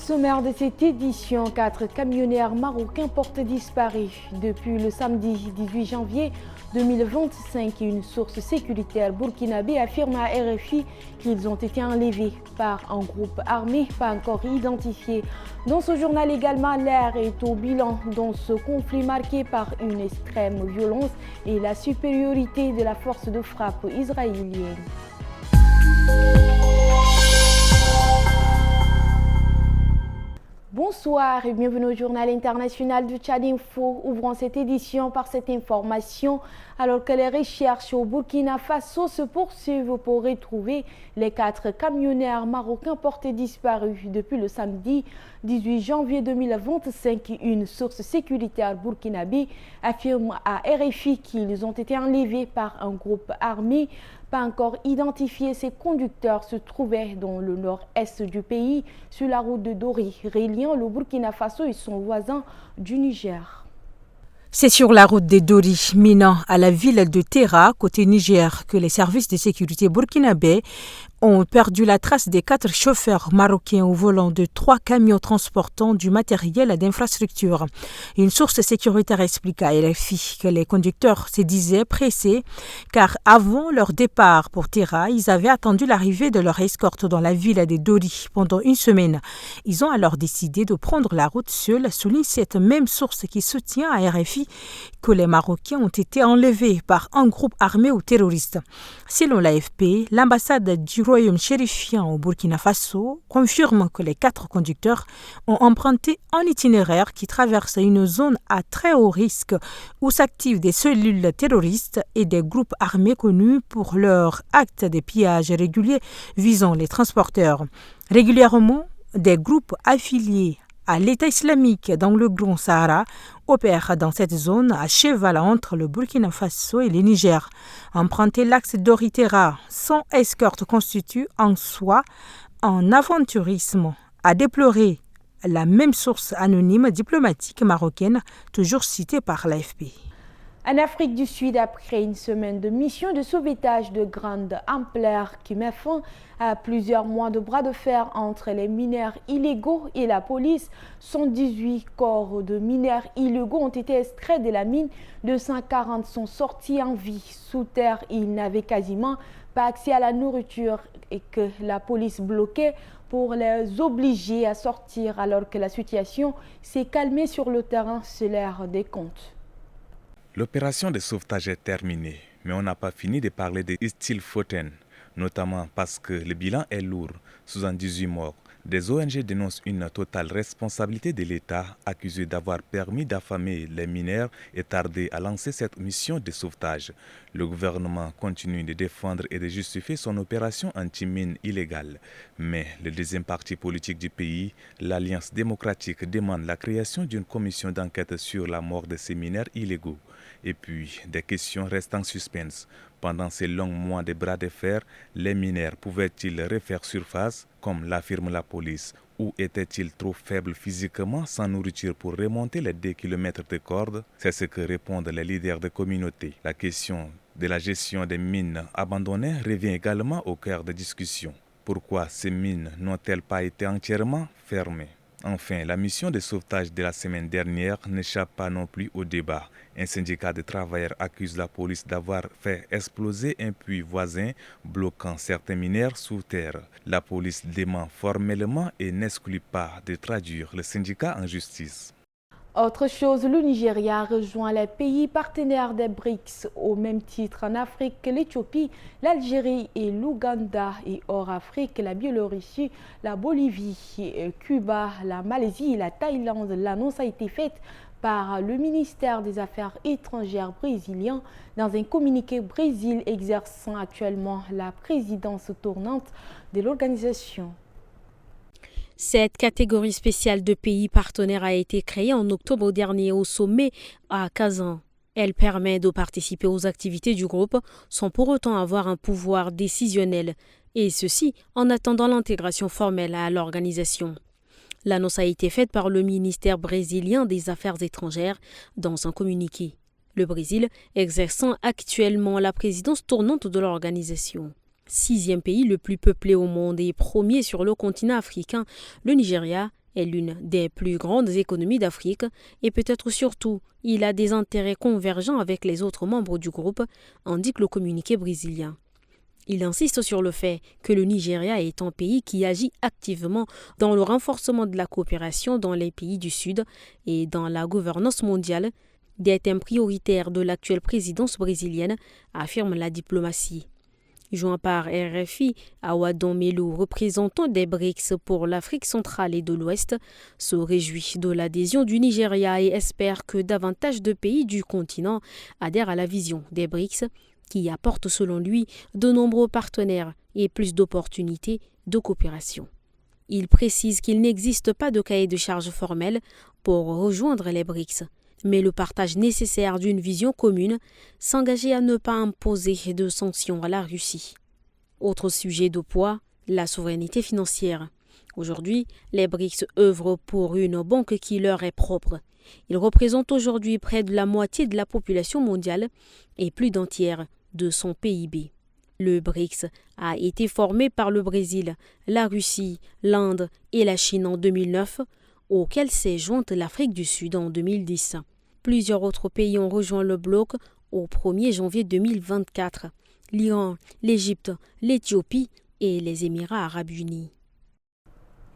sommaire de cette édition, 4 camionneurs marocains portent disparus depuis le samedi 18 janvier 2025. Une source sécuritaire burkinabé affirme à RFI qu'ils ont été enlevés par un groupe armé pas encore identifié. Dans ce journal également, l'air est au bilan dans ce conflit marqué par une extrême violence et la supériorité de la force de frappe israélienne. Bonsoir et bienvenue au journal international du Tchad Info. Ouvrons cette édition par cette information. Alors que les recherches au Burkina Faso se poursuivent pour retrouver les 4 camionneurs marocains portés disparus depuis le samedi 18 janvier 2025. Une source sécuritaire burkinabé affirme à RFI qu'ils ont été enlevés par un groupe armé pas encore identifié. Ces conducteurs se trouvaient dans le nord-est du pays, sur la route de Dori, reliant le Burkina Faso et son voisin du Niger. C'est sur la route des Dori, menant à la ville de Terra, côté Niger, que les services de sécurité burkinabés ont perdu la trace des 4 chauffeurs marocains au volant de 3 camions transportant du matériel d'infrastructure. Une source sécuritaire explique à RFI que les conducteurs se disaient pressés car avant leur départ pour Terra, ils avaient attendu l'arrivée de leur escorte dans la ville de Dori pendant une semaine. Ils ont alors décidé de prendre la route seuls, souligne cette même source qui soutient à RFI que les Marocains ont été enlevés par un groupe armé ou terroriste. Selon l'AFP, l'ambassade du Royaume chérifien au Burkina Faso confirme que les 4 conducteurs ont emprunté un itinéraire qui traverse une zone à très haut risque où s'activent des cellules terroristes et des groupes armés connus pour leurs actes de pillage réguliers visant les transporteurs. Régulièrement, des groupes affiliés à l'État islamique dans le Grand Sahara opèrent dans cette zone à cheval entre le Burkina Faso et le Niger. Emprunter l'axe Dori-Terra sans escorte constitue en soi un aventurisme, a déploré la même source anonyme diplomatique marocaine, toujours citée par l'AFP. En Afrique du Sud, après une semaine de mission de sauvetage de grande ampleur qui met fin à plusieurs mois de bras de fer entre les mineurs illégaux et la police, 118 corps de mineurs illégaux ont été extraits de la mine, 240 sont sortis en vie. Sous terre, ils n'avaient quasiment pas accès à la nourriture et que la police bloquait pour les obliger à sortir alors que la situation s'est calmée sur le terrain, c'est l'heure des comptes. L'opération de sauvetage est terminée, mais on n'a pas fini de parler de Stilfoten, notamment parce que le bilan est lourd, 78 morts. Des ONG dénoncent une totale responsabilité de l'État, accusé d'avoir permis d'affamer les mineurs et tardé à lancer cette mission de sauvetage. Le gouvernement continue de défendre et de justifier son opération anti-mine illégale. Mais le deuxième parti politique du pays, l'Alliance démocratique, demande la création d'une commission d'enquête sur la mort de ces mineurs illégaux. Et puis, des questions restent en suspens. Pendant ces longs mois de bras de fer, les mineurs pouvaient-ils refaire surface, comme l'affirme la police, ou étaient-ils trop faibles physiquement sans nourriture pour remonter les 2 kilomètres de corde? C'est ce que répondent les leaders de communauté. La question de la gestion des mines abandonnées revient également au cœur des discussions. Pourquoi ces mines n'ont-elles pas été entièrement fermées? Enfin, la mission de sauvetage de la semaine dernière n'échappe pas non plus au débat. Un syndicat de travailleurs accuse la police d'avoir fait exploser un puits voisin, bloquant certains mineurs sous terre. La police dément formellement et n'exclut pas de traduire le syndicat en justice. Autre chose, le Nigeria rejoint les pays partenaires des BRICS au même titre en Afrique que l'Éthiopie, l'Algérie et l'Ouganda, et hors Afrique, la Biélorussie, la Bolivie, Cuba, la Malaisie et la Thaïlande. L'annonce a été faite par le ministère des Affaires étrangères brésilien dans un communiqué. Brésil exerçant actuellement la présidence tournante de l'organisation. Cette catégorie spéciale de pays partenaires a été créée en octobre dernier au sommet à Kazan. Elle permet de participer aux activités du groupe sans pour autant avoir un pouvoir décisionnel, et ceci en attendant l'intégration formelle à l'organisation. L'annonce a été faite par le ministère brésilien des Affaires étrangères dans un communiqué. Le Brésil exerçant actuellement la présidence tournante de l'organisation. 6e pays le plus peuplé au monde et premier sur le continent africain, le Nigeria est l'une des plus grandes économies d'Afrique et peut-être surtout, il a des intérêts convergents avec les autres membres du groupe, indique le communiqué brésilien. Il insiste sur le fait que le Nigeria est un pays qui agit activement dans le renforcement de la coopération dans les pays du Sud et dans la gouvernance mondiale, des thèmes prioritaires de l'actuelle présidence brésilienne, affirme la diplomatie. Joint par RFI, Awadon Melo, représentant des BRICS pour l'Afrique centrale et de l'Ouest, se réjouit de l'adhésion du Nigeria et espère que davantage de pays du continent adhèrent à la vision des BRICS, qui apporte selon lui de nombreux partenaires et plus d'opportunités de coopération. Il précise qu'il n'existe pas de cahier de charges formel pour rejoindre les BRICS, mais le partage nécessaire d'une vision commune, s'engager à ne pas imposer de sanctions à la Russie. Autre sujet de poids, la souveraineté financière. Aujourd'hui, les BRICS œuvrent pour une banque qui leur est propre. Ils représentent aujourd'hui près de la moitié de la population mondiale et plus d'un tiers de son PIB. Le BRICS a été formé par le Brésil, la Russie, l'Inde et la Chine en 2009, auquel s'est jointe l'Afrique du Sud en 2010. Plusieurs autres pays ont rejoint le bloc au 1er janvier 2024, l'Iran, l'Égypte, l'Éthiopie et les Émirats arabes unis.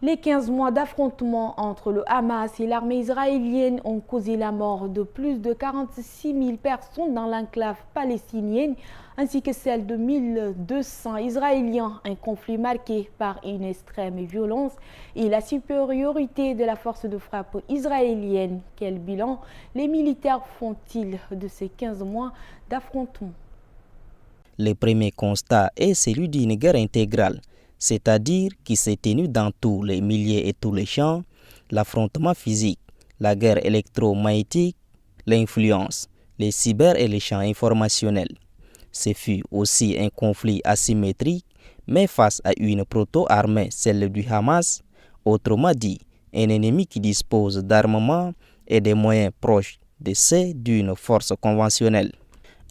Les 15 mois d'affrontement entre le Hamas et l'armée israélienne ont causé la mort de plus de 46 000 personnes dans l'enclave palestinienne, ainsi que celle de 1200 Israéliens. Un conflit marqué par une extrême violence et la supériorité de la force de frappe israélienne. Quel bilan les militaires font-ils de ces 15 mois d'affrontement? Le premier constat est celui d'une guerre intégrale, c'est-à-dire qui s'est tenu dans tous les milieux et tous les champs, l'affrontement physique, la guerre électromagnétique, l'influence, les cyber et les champs informationnels. Ce fut aussi un conflit asymétrique, mais face à une proto-armée, celle du Hamas, autrement dit, un ennemi qui dispose d'armements et des moyens proches de ceux d'une force conventionnelle.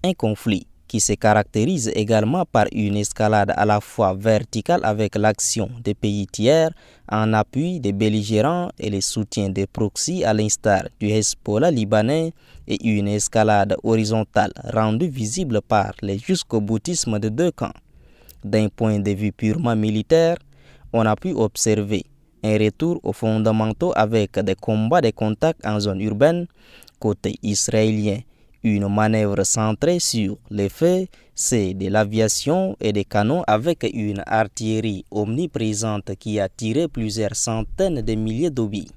Un conflit qui se caractérise également par une escalade à la fois verticale avec l'action des pays tiers en appui des belligérants et le soutien des proxys à l'instar du Hezbollah libanais et une escalade horizontale rendue visible par le jusqu'au boutisme de deux camps. D'un point de vue purement militaire, on a pu observer un retour aux fondamentaux avec des combats de contact en zone urbaine côté israélien. Une manœuvre centrée sur les faits, c'est de l'aviation et des canons avec une artillerie omniprésente qui a tiré plusieurs centaines de milliers d'obus.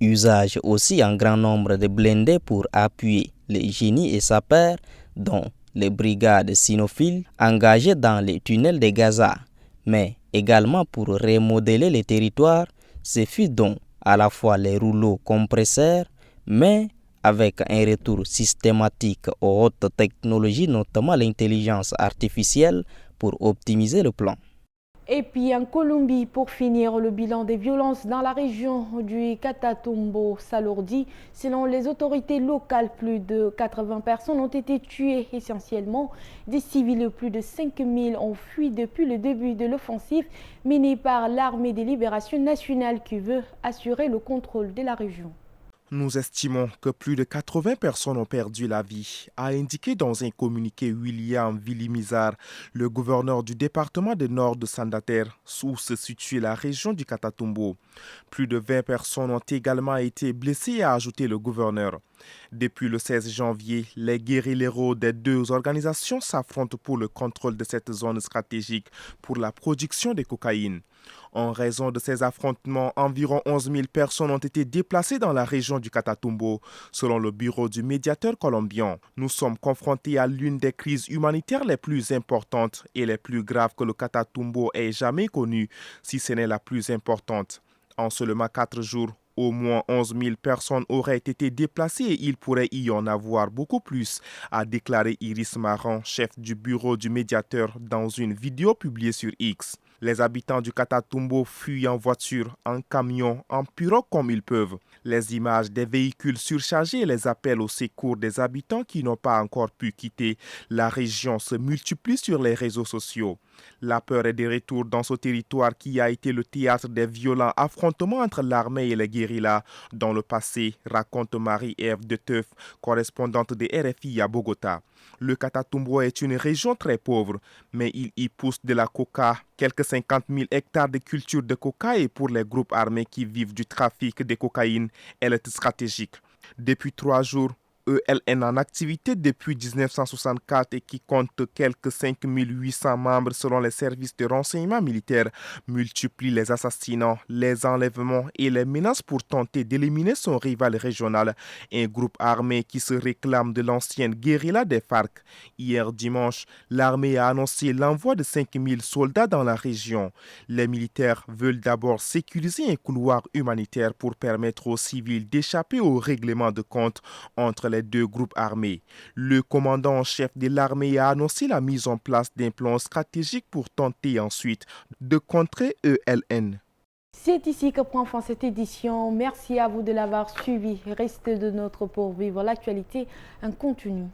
Usage aussi en grand nombre de blindés pour appuyer les génies et sapeurs, dont les brigades cynophiles engagées dans les tunnels de Gaza, mais également pour remodeler les territoires. Ce fut donc à la fois les rouleaux compresseurs, mais avec un retour systématique aux hautes technologies, notamment l'intelligence artificielle, pour optimiser le plan. Et puis en Colombie, pour finir, le bilan des violences dans la région du Catatumbo s'alourdit. Selon les autorités locales, plus de 80 personnes ont été tuées, essentiellement des civils. Plus de 5 000 ont fui depuis le début de l'offensive menée par l'armée de libération nationale qui veut assurer le contrôle de la région. Nous estimons que plus de 80 personnes ont perdu la vie, a indiqué dans un communiqué William Villimizar, le gouverneur du département de Nord de Santander, où se situe la région du Catatumbo. Plus de 20 personnes ont également été blessées, a ajouté le gouverneur. Depuis le 16 janvier, les guérilleros des deux organisations s'affrontent pour le contrôle de cette zone stratégique pour la production de cocaïne. En raison de ces affrontements, environ 11 000 personnes ont été déplacées dans la région du Catatumbo, selon le bureau du médiateur colombien. Nous sommes confrontés à l'une des crises humanitaires les plus importantes et les plus graves que le Catatumbo ait jamais connues, si ce n'est la plus importante. En seulement 4 jours, au moins 11 000 personnes auraient été déplacées et il pourrait y en avoir beaucoup plus, a déclaré Iris Maran, chef du bureau du médiateur, dans une vidéo publiée sur X. Les habitants du Catatumbo fuient en voiture, en camion, en pirogue comme ils peuvent. Les images des véhicules surchargés et les appels au secours des habitants qui n'ont pas encore pu quitter la région se multiplient sur les réseaux sociaux. La peur est de retour dans ce territoire qui a été le théâtre des violents affrontements entre l'armée et les guérillas dans le passé, raconte Marie-Ève de Teuf, correspondante de RFI à Bogota. Le Catatumbo est une région très pauvre, mais il y pousse de la coca, quelques 50 000 hectares de culture de coca et pour les groupes armés qui vivent du trafic de cocaïne, elle est stratégique. Depuis 3 jours, ELN en activité depuis 1964 et qui compte quelques 5 800 membres selon les services de renseignement militaire, multiplie les assassinats, les enlèvements et les menaces pour tenter d'éliminer son rival régional, un groupe armé qui se réclame de l'ancienne guérilla des FARC. Hier dimanche, l'armée a annoncé l'envoi de 5 000 soldats dans la région. Les militaires veulent d'abord sécuriser un couloir humanitaire pour permettre aux civils d'échapper au règlement de compte entre les 2 groupes armés. Le commandant en chef de l'armée a annoncé la mise en place d'un plan stratégique pour tenter ensuite de contrer ELN. C'est ici que prend fin cette édition. Merci à vous de l'avoir suivi. Restez de notre pour vivre l'actualité en continu.